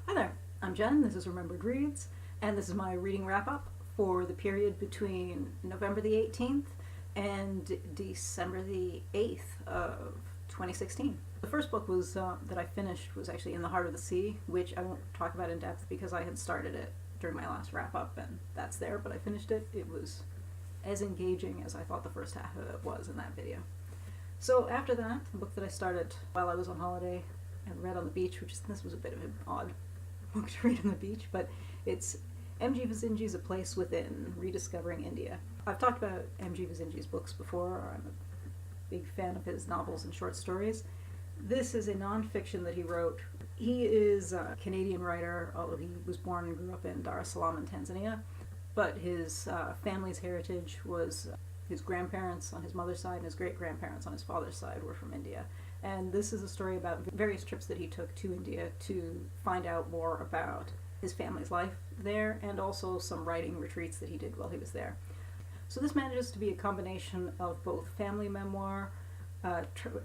Hi there, I'm Jen, this is Remembered Reads, and this is my reading wrap-up for the period between November the 18th and December the 8th of 2016. The first book was that I finished was actually In the Heart of the Sea, which I won't talk about in depth because I had started it during my last wrap-up, and that's there, but I finished it. It was as engaging as I thought the first half of it was in that video. So after that, the book that I started while I was on holiday and read on the beach, this was a bit of an odd book to read on the beach, but it's M.G. Vassanji's A Place Within, Rediscovering India. I've talked about M.G. Vassanji's books before. I'm a big fan of his novels and short stories. This is a nonfiction that he wrote. He is a Canadian writer, although he was born and grew up in Dar es Salaam in Tanzania, but his family's heritage was his grandparents on his mother's side and his great-grandparents on his father's side were from India. And this is a story about various trips that he took to India to find out more about his family's life there, and also some writing retreats that he did while he was there. So this manages to be a combination of both family memoir,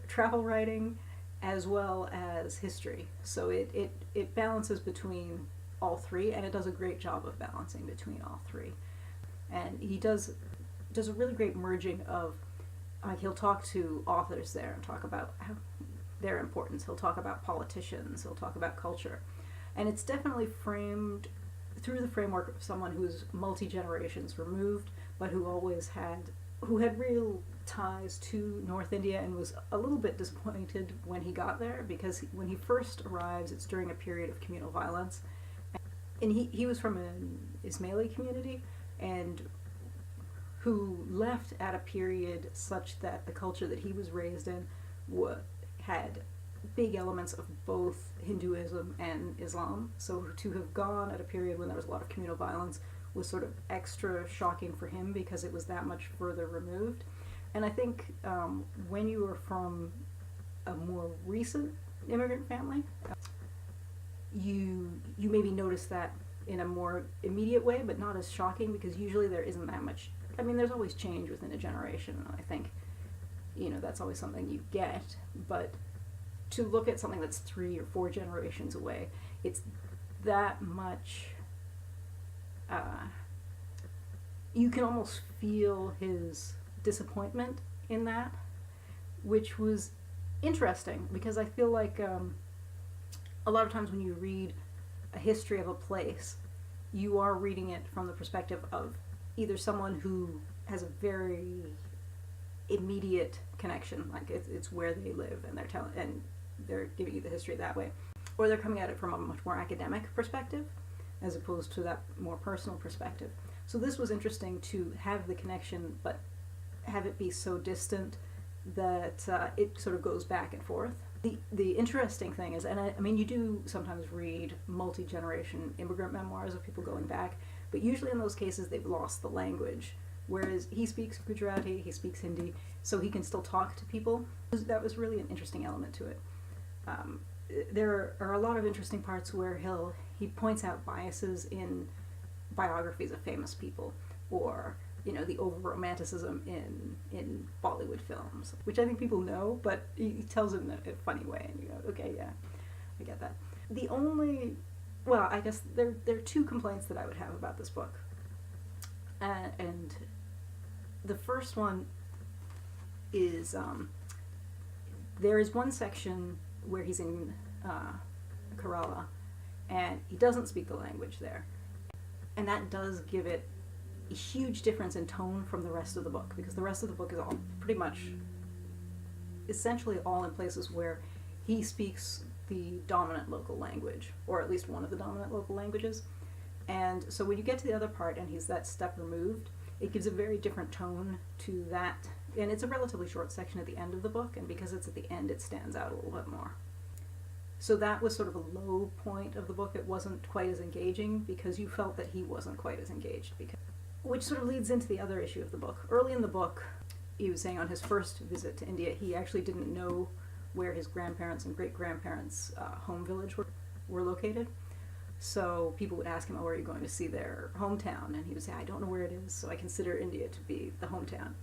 travel writing, as well as history. So it balances between all three, and it does a great job of balancing between all three. And he does a really great merging of, he'll talk to authors there and talk about their importance. He'll talk about politicians. He'll talk about culture. And it's definitely framed through the framework of someone who's multi-generations removed, but who had real ties to North India and was a little bit disappointed when he got there, because when he first arrives, it's during a period of communal violence. And he was from an Ismaili community, and who left at a period such that the culture that he was raised in had big elements of both Hinduism and Islam. So to have gone at a period when there was a lot of communal violence was sort of extra shocking for him because it was that much further removed. And I think when you are from a more recent immigrant family, you maybe notice that in a more immediate way, but not as shocking, because usually there isn't that much. I mean, there's always change within a generation, and I think, that's always something you get, but to look at something that's 3 or 4 generations away, it's that much, you can almost feel his disappointment in that, which was interesting, because I feel like a lot of times when you read a history of a place, you are reading it from the perspective of either someone who has a very immediate connection, like it's where they live, and they're giving you the history that way, or they're coming at it from a much more academic perspective as opposed to that more personal perspective. So this was interesting to have the connection, but have it be so distant that it sort of goes back and forth. The interesting thing is, and I mean, you do sometimes read multi-generation immigrant memoirs of people going back, but usually in those cases they've lost the language, whereas he speaks Gujarati, he speaks Hindi, so he can still talk to people. That was really an interesting element to it. There are a lot of interesting parts where he points out biases in biographies of famous people, or the over-romanticism in Bollywood films, which I think people know, but he tells it in a funny way, and you go, okay, yeah, I get that. I guess there are 2 complaints that I would have about this book. And the first one is, there is one section where he's in Kerala, and he doesn't speak the language there. And that does give it a huge difference in tone from the rest of the book, because the rest of the book is all pretty much essentially all in places where he speaks the dominant local language, or at least one of the dominant local languages. And so when you get to the other part and he's that step removed, it gives a very different tone to that. And it's a relatively short section at the end of the book, and because it's at the end, it stands out a little bit more. So that was sort of a low point of the book. It wasn't quite as engaging because you felt that he wasn't quite as engaged, which sort of leads into the other issue of the book. Early in the book, he was saying on his first visit to India, he actually didn't know where his grandparents and great-grandparents' home village were located. So people would ask him, where are you going to see their hometown? And he would say, I don't know where it is, so I consider India to be the hometown,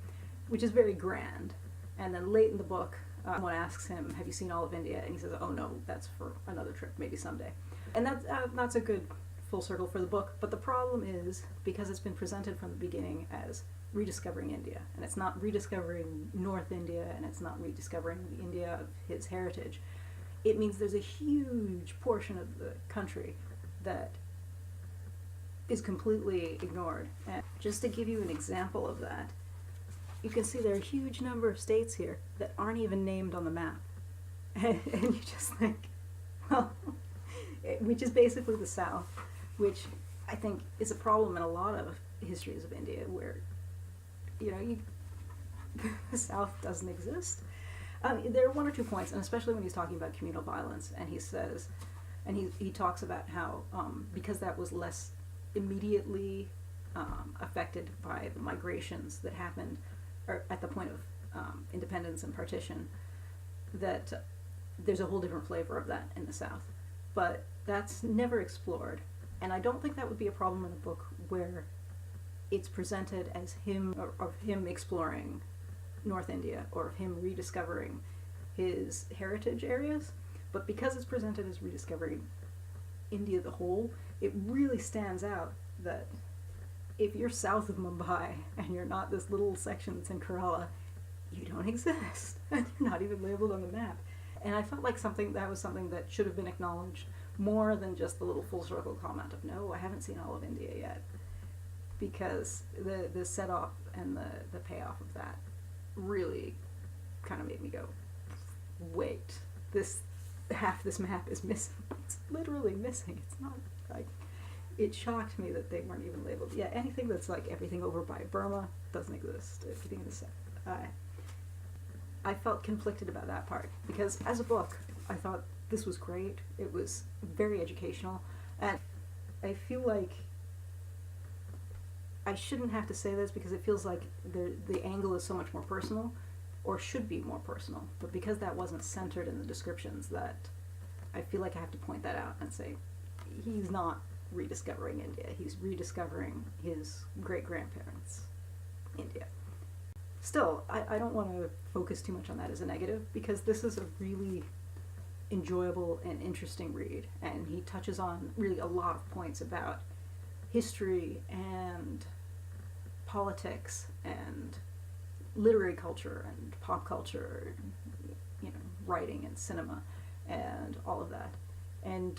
which is very grand. And then late in the book, someone asks him, have you seen all of India? And he says, oh no, that's for another trip, maybe someday. And that's a good full circle for the book. But the problem is, because it's been presented from the beginning as rediscovering India, and it's not rediscovering North India, and it's not rediscovering the India of his heritage, it means there's a huge portion of the country that is completely ignored. And just to give you an example of that, you can see there are a huge number of states here that aren't even named on the map. And you just think, well, which is basically the South, which I think is a problem in a lot of histories of India, where, the South doesn't exist. There are one or two points, and especially when he's talking about communal violence, and he says, and he talks about how, because that was less immediately affected by the migrations that happened at the point of independence and partition, that there's a whole different flavor of that in the South. But that's never explored, and I don't think that would be a problem in a book where it's presented as him, or of him exploring North India, or of him rediscovering his heritage areas. But because it's presented as rediscovering India the whole, it really stands out that if you're south of Mumbai and you're not this little section that's in Kerala, you don't exist, and you're not even labeled on the map. And I felt like that was something that should have been acknowledged more than just the little full circle comment of, no, I haven't seen all of India yet. Because the set-off and the payoff of that really kind of made me go, wait, half this map is missing. It's literally missing. It's not like, it shocked me that they weren't even labeled. Yeah, anything that's like everything over by Burma doesn't exist. Everything in the South. I felt conflicted about that part, because as a book, I thought this was great. It was very educational, and I feel like I shouldn't have to say this because it feels like the angle is so much more personal, or should be more personal, but because that wasn't centered in the descriptions, that I feel like I have to point that out and say, he's not rediscovering India, he's rediscovering his great-grandparents' India. Still, I don't want to focus too much on that as a negative, because this is a really enjoyable and interesting read, and he touches on really a lot of points about history and politics and literary culture and pop culture, writing and cinema and all of that, and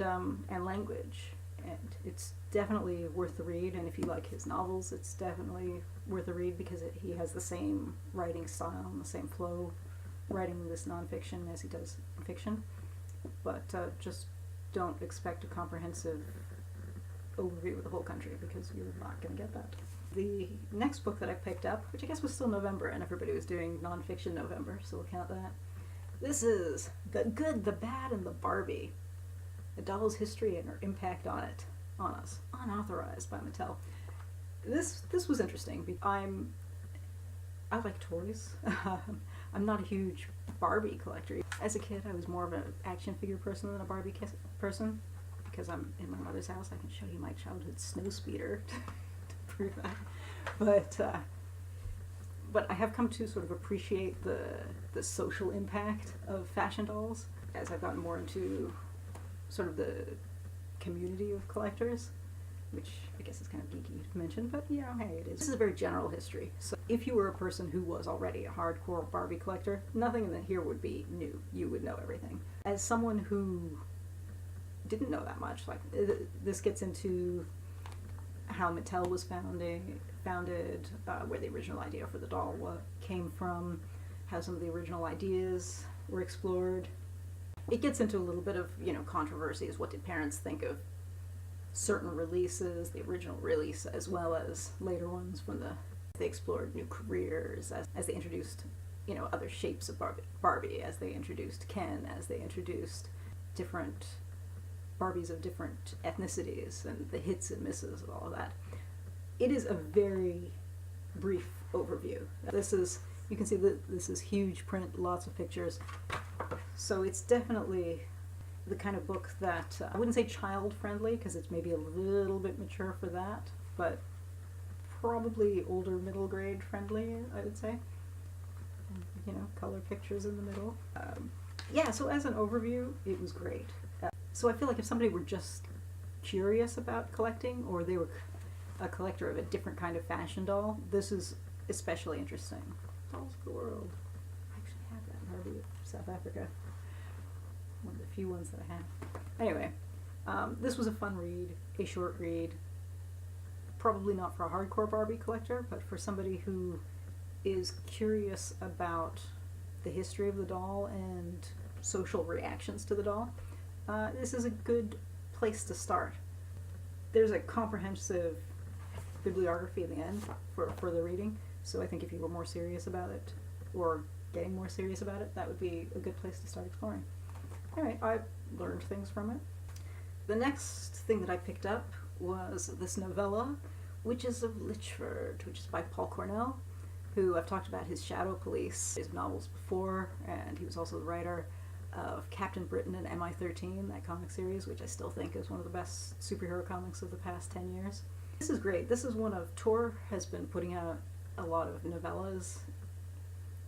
language. And it's definitely worth the read, and if you like his novels, it's definitely worth a read, because he has the same writing style and the same flow writing this nonfiction as he does fiction. But just don't expect a comprehensive overview of the whole country, because you're not going to get that. The next book that I picked up, which I guess was still November, and everybody was doing nonfiction November, so we'll count that. This is The Good, the Bad, and the Barbie. A doll's history and her impact on us, unauthorized by Mattel. This was interesting. I like toys. I'm not a huge Barbie collector. As a kid, I was more of an action figure person than a Barbie person, because I'm in my mother's house. I can show you my childhood snow speeder to prove that. But I have come to sort of appreciate the social impact of fashion dolls as I've gotten more into sort of the community of collectors, which I guess is kind of geeky to mention, but hey, it is. This is a very general history. So if you were a person who was already a hardcore Barbie collector, nothing in here would be new. You would know everything. As someone who didn't know that much, like this gets into how Mattel was founded, where the original idea for the doll came from, how some of the original ideas were explored. It gets into a little bit of, controversies. What did parents think of certain releases, the original release, as well as later ones when they explored new careers, as they introduced, other shapes of Barbie, as they introduced Ken, as they introduced different Barbies of different ethnicities, and the hits and misses of all of that. It is a very brief overview. You can see that this is huge print, lots of pictures. So it's definitely the kind of book that, I wouldn't say child-friendly, because it's maybe a little bit mature for that, but probably older middle grade friendly, I would say. color pictures in the middle. Yeah, so as an overview, it was great. So I feel like if somebody were just curious about collecting, or they were a collector of a different kind of fashion doll, this is especially interesting. Dolls of the World. I actually have that Barbie of South Africa. One of the few ones that I have. Anyway, this was a fun read, a short read. Probably not for a hardcore Barbie collector, but for somebody who is curious about the history of the doll and social reactions to the doll. This is a good place to start. There's a comprehensive bibliography at the end for further reading, so I think if you were more serious about it, or getting more serious about it, that would be a good place to start exploring. Alright, I learned things from it. The next thing that I picked up was this novella, Witches of Lychford, which is by Paul Cornell, who I've talked about his Shadow Police, his novels before, and he was also the writer of Captain Britain and MI-13, that comic series, which I still think is one of the best superhero comics of the past 10 years. This is great. This is one of, Tor has been putting out a lot of novellas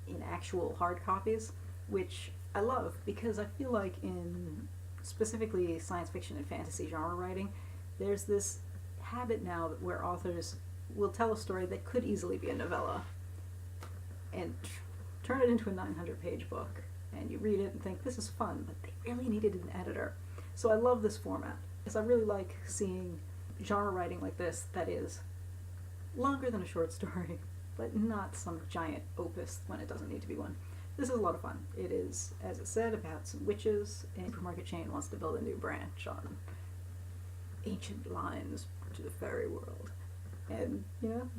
in actual hard copies, which I love because I feel like in specifically science fiction and fantasy genre writing, there's this habit now where authors will tell a story that could easily be a novella and turn it into a 900-page book, and you read it and think, this is fun, but they really needed an editor. So I love this format, because I really like seeing genre writing like this that is longer than a short story, but not some giant opus when it doesn't need to be one. This is a lot of fun. It is, as it said, about some witches, and a supermarket chain wants to build a new branch on ancient lines to the fairy world. And,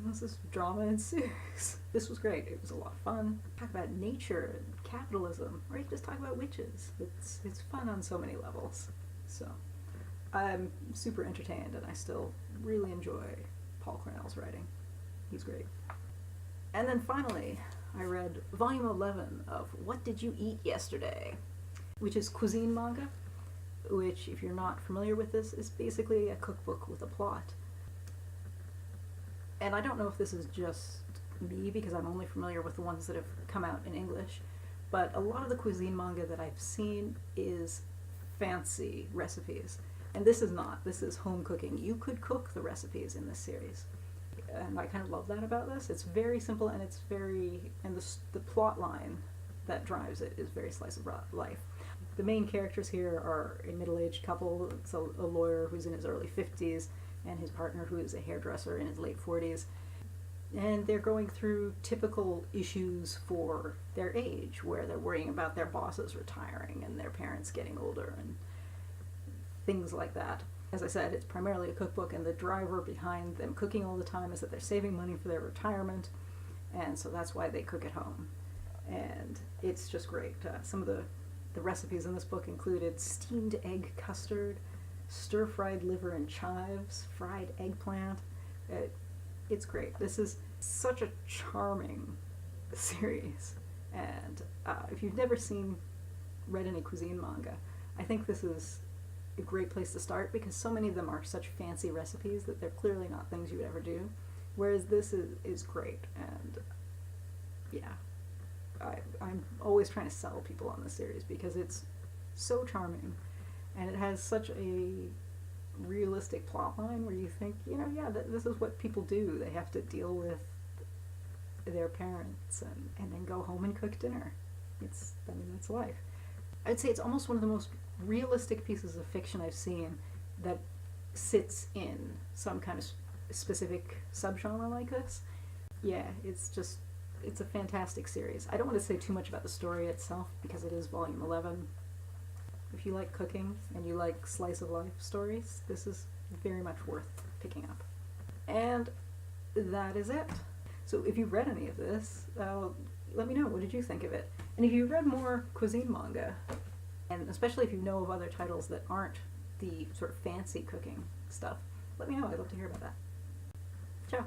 this is drama ensues. This was great. It was a lot of fun. Talk about nature and capitalism, or you just talk about witches. It's fun on so many levels. So, I'm super entertained, and I still really enjoy Paul Cornell's writing. He's great. And then finally, I read volume 11 of What Did You Eat Yesterday?, which is cuisine manga, which, if you're not familiar with this, is basically a cookbook with a plot. And I don't know if this is just me, because I'm only familiar with the ones that have come out in English, but a lot of the cuisine manga that I've seen is fancy recipes. And this is not. This is home cooking. You could cook the recipes in this series. And I kind of love that about this. It's very simple, and it's the plot line that drives it is very slice of life. The main characters here are a middle-aged couple. It's a lawyer who's in his early 50s, and his partner who is a hairdresser in his late 40s. And they're going through typical issues for their age, where they're worrying about their bosses retiring and their parents getting older and things like that. As I said, it's primarily a cookbook, and the driver behind them cooking all the time is that they're saving money for their retirement, and so that's why they cook at home. And it's just great. Some of the recipes in this book included steamed egg custard, stir-fried liver and chives, fried eggplant. It's great. This is such a charming series, and if you've never read any cuisine manga, I think this is a great place to start, because so many of them are such fancy recipes that they're clearly not things you would ever do, whereas this is great. And yeah, I'm always trying to sell people on this series because it's so charming, and it has such a realistic plot line where you think, this is what people do. They have to deal with their parents and then go home and cook dinner. That's life. I'd say it's almost one of the most realistic pieces of fiction I've seen that sits in some kind of specific subgenre like this. Yeah, it's a fantastic series. I don't want to say too much about the story itself because it is volume 11. If you like cooking and you like slice of life stories, this is very much worth picking up. And that is it. So if you've read any of this, let me know. What did you think of it? And if you've read more cuisine manga, and especially if you know of other titles that aren't the sort of fancy cooking stuff, let me know. I'd love to hear about that. Ciao.